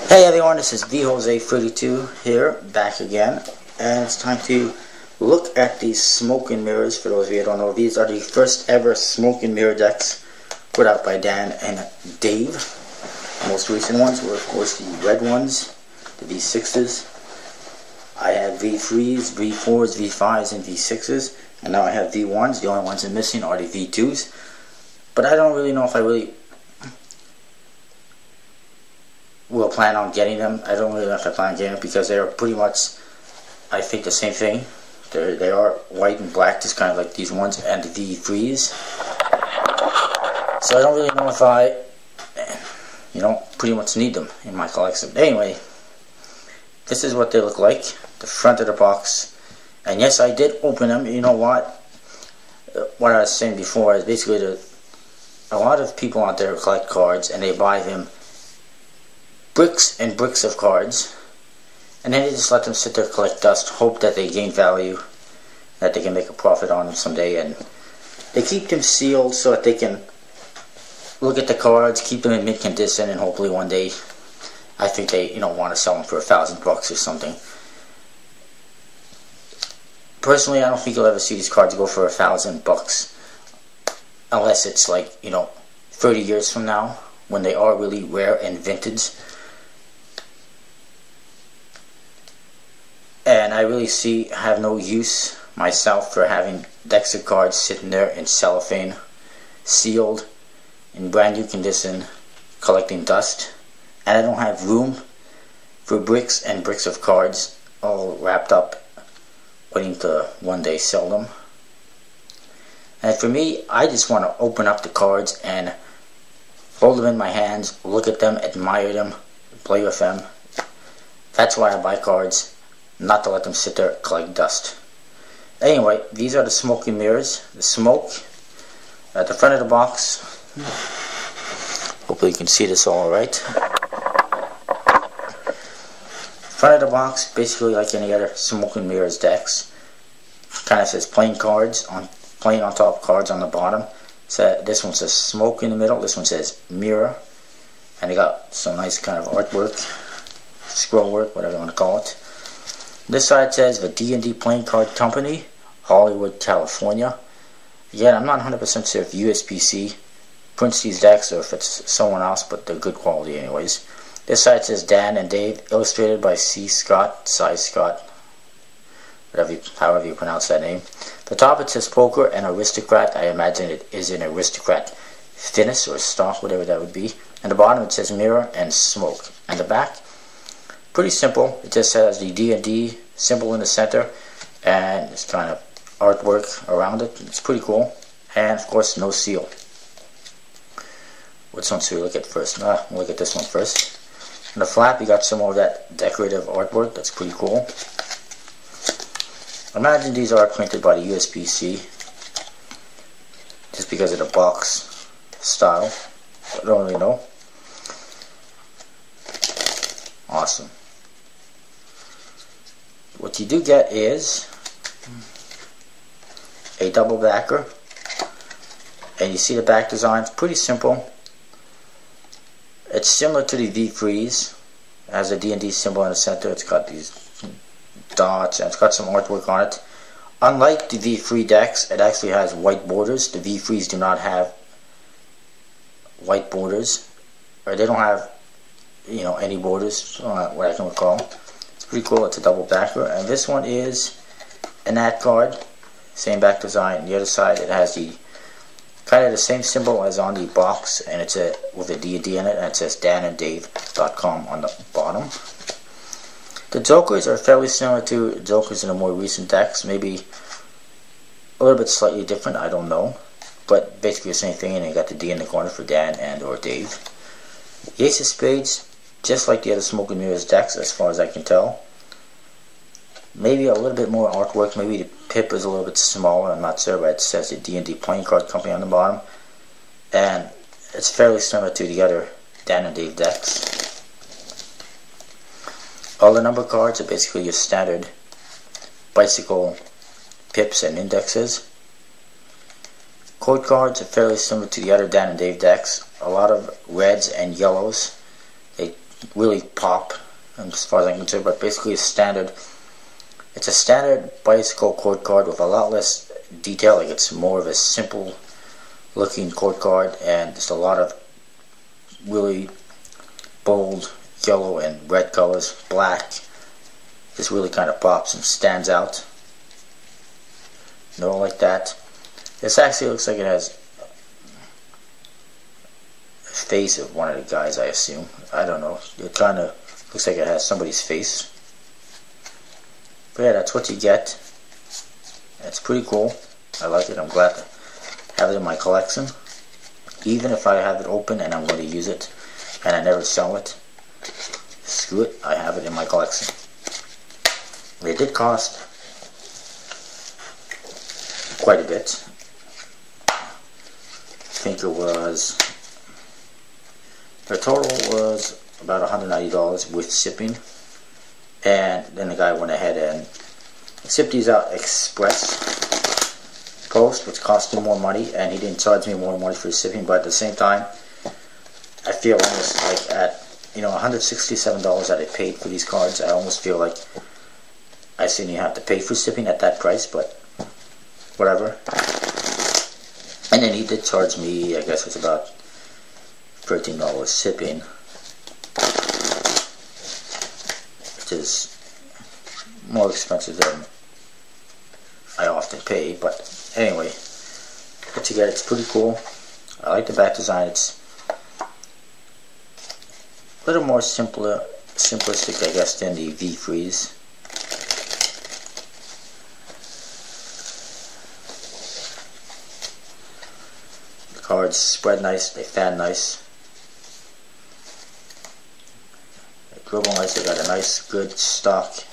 Hey everyone, this is VJose32 here, back again, and it's time to look at these smoke and mirrors. For those of you who don't know, these are the first ever smoke and mirror decks put out by Dan and Dave. The most recent ones were, of course, the red ones, the V6s. I have V3s, V4s, V5s, and V6s, and now I have V1s. The only ones I'm missing are the V2s, but I don't really know if I will plan on getting them. I don't really know if I plan on getting them because they are pretty much, I think, the same thing. They are white and black, just kind of like these ones, and the V3s. So I don't really know if I, pretty much need them in my collection. Anyway, this is what they look like, the front of the box. And yes, I did open them. You know what? What I was saying before is basically a lot of people out there collect cards and they buy them bricks and bricks of cards, and then they just let them sit there, collect dust, hope that they gain value, that they can make a profit on them someday, and they keep them sealed so that they can look at the cards, keep them in mint condition, and hopefully one day, I think they want to sell them for $1,000 or something. Personally, I don't think you'll ever see these cards go for $1,000 unless it's like 30 years from now when they are really rare and vintage. And I really have no use myself for having decks of cards sitting there in cellophane, sealed, in brand new condition, collecting dust. And I don't have room for bricks and bricks of cards all wrapped up, waiting to one day sell them. And for me, I just want to open up the cards and hold them in my hands, look at them, admire them, play with them. That's why I buy cards. Not to let them sit there, collect dust. Anyway, these are the smoke and mirrors. The smoke at the front of the box. Hopefully you can see this all right. Front of the box, basically like any other smoke and mirrors decks. Kind of says playing on top of cards on the bottom. So this one says smoke in the middle. This one says mirror, and they got some nice kind of artwork, scroll work, whatever you want to call it. This side says the D&D Playing Card Company, Hollywood, California. Again, I'm not 100% sure if USPC prints these decks or if it's someone else, but they're good quality anyways. This side says Dan and Dave, illustrated by C. Scott, Cy Scott, however you pronounce that name. The top it says Poker and Aristocrat. I imagine it is an Aristocrat finish or stock, whatever that would be. And the bottom it says Mirror and Smoke. And the back, pretty simple. It just has the D&D symbol in the center, and it's kind of artwork around it. It's pretty cool. And of course, no seal. Which one should we look at first? We'll look at this one first. On the flap, you got some more of that decorative artwork. That's pretty cool. I imagine these are printed by the USPC, just because of the box style. I don't really know. Awesome. What you do get is a double backer, and you see the back design. It's pretty simple. It's similar to the V3s. It has a D&D symbol in the center. It's got these dots and it's got some artwork on it. Unlike the V3 decks, it actually has white borders. The V3s do not have white borders, or they don't have any borders, what I can recall. It's pretty cool. It's a double backer, and this one is an ad card, same back design. The other side, it has the kind of the same symbol as on the box, and it's with a D&D in it, and it says dananddave.com on the bottom. The jokers are fairly similar to jokers in the more recent decks, maybe a little bit slightly different, I don't know, but basically the same thing. And you got the D in the corner for Dan and or Dave. The Ace of Spades, just like the other Smoke and Mirrors decks, as far as I can tell. Maybe a little bit more artwork. Maybe the pip is a little bit smaller. I'm not sure, but it says the D&D Playing Card Company on the bottom, and it's fairly similar to the other Dan and Dave decks. All the number cards are basically your standard bicycle pips and indexes. Code cards are fairly similar to the other Dan and Dave decks. A lot of reds and yellows. They really pop as far as I'm concerned, but basically it's a standard bicycle chord card with a lot less detail. Like, it's more of a simple looking chord card, and just a lot of really bold yellow and red colors. Black just really kind of pops and stands out. No, like that. This actually looks like it has a face of one of the guys, I assume. I don't know. It kind of looks like it has somebody's face. But yeah, that's what you get. It's pretty cool. I like it. I'm glad to have it in my collection. Even if I have it open and I'm going to use it and I never sell it, screw it, I have it in my collection. They did cost quite a bit. I think it was, the total was about $190 with shipping, and then the guy went ahead and shipped these out express post, which cost him more money, and he didn't charge me more money for shipping. But at the same time, I feel almost like at $167 that I paid for these cards, I almost feel like I shouldn't even have to pay for shipping at that price, but whatever. And then he did charge me, I guess it's about $13 shipping, which is more expensive than I often pay. But anyway, what you get, it's pretty cool. I like the back design. It's a little more simplistic, I guess, than the V-Freeze. The cards spread nice, they fan nice. They dribble nice, they got a nice, good stock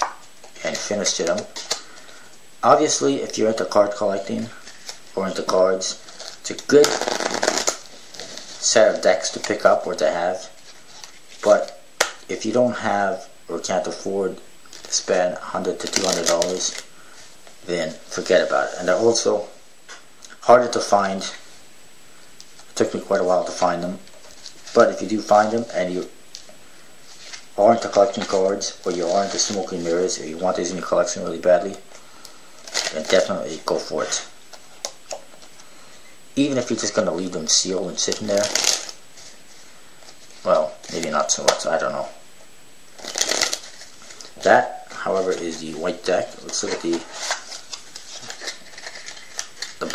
and finish to them. Obviously, if you're into card collecting or into cards, it's a good set of decks to pick up or to have. But if you don't have or can't afford to spend $100 to $200, then forget about it. And they're also harder to find. It took me quite a while to find them. But if you do find them and you are into collecting cards, or you are into smoking mirrors, or you want these in your collection really badly, then definitely go for it. Even if you're just going to leave them sealed and sitting there, well, maybe not so much, I don't know. That, however, is the white deck. Let's look at the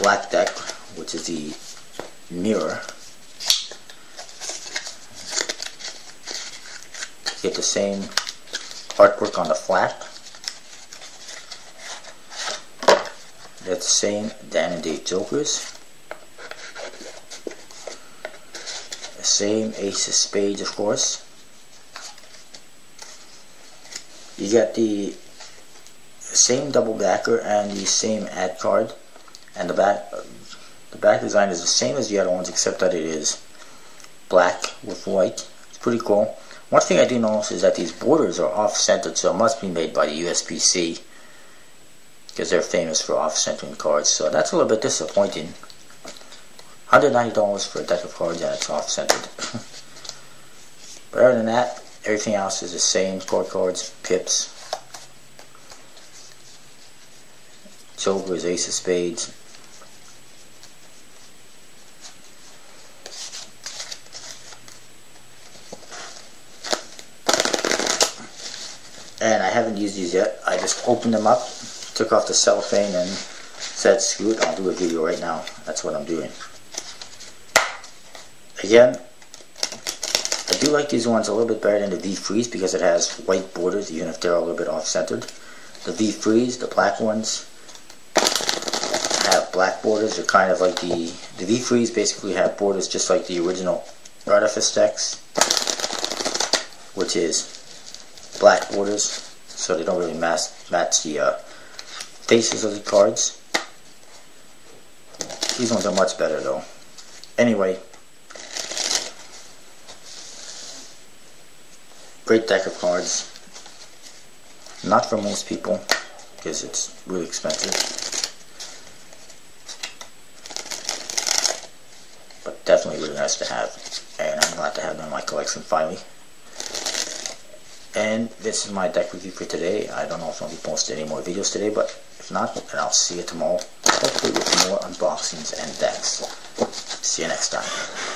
black deck, which is the mirror. You get the same artwork on the flap. You get the same Dan and Dave Jokers. The same Ace of Spades, of course. You get the same double backer and the same ad card, and the back design is the same as the other ones, except that it is black with white. It's pretty cool. One thing I do notice is that these borders are off-centered, so it must be made by the USPC, because they're famous for off-centering cards. So that's a little bit disappointing. $190 for a deck of cards and it's off-centered. But other than that, everything else is the same. Court cards, pips, Jokers, Ace of Spades. And I haven't used these yet. I just opened them up, took off the cellophane, and said, screw it, I'll do a video right now. That's what I'm doing. Again, I do like these ones a little bit better than the V-Freeze because it has white borders, even if they're a little bit off-centered. The V-Freeze, the black ones, have black borders. They're kind of like the V-Freeze basically have borders just like the original Artifice decks, which is black borders, so they don't really match the faces of the cards. These ones are much better though. Anyway, great deck of cards. Not for most people, because it's really expensive. But definitely really nice to have. And I'm glad to have them in my collection finally. And this is my deck review for today. I don't know if I'll be posting any more videos today, but if not, then I'll see you tomorrow, hopefully with more unboxings and decks. See you next time.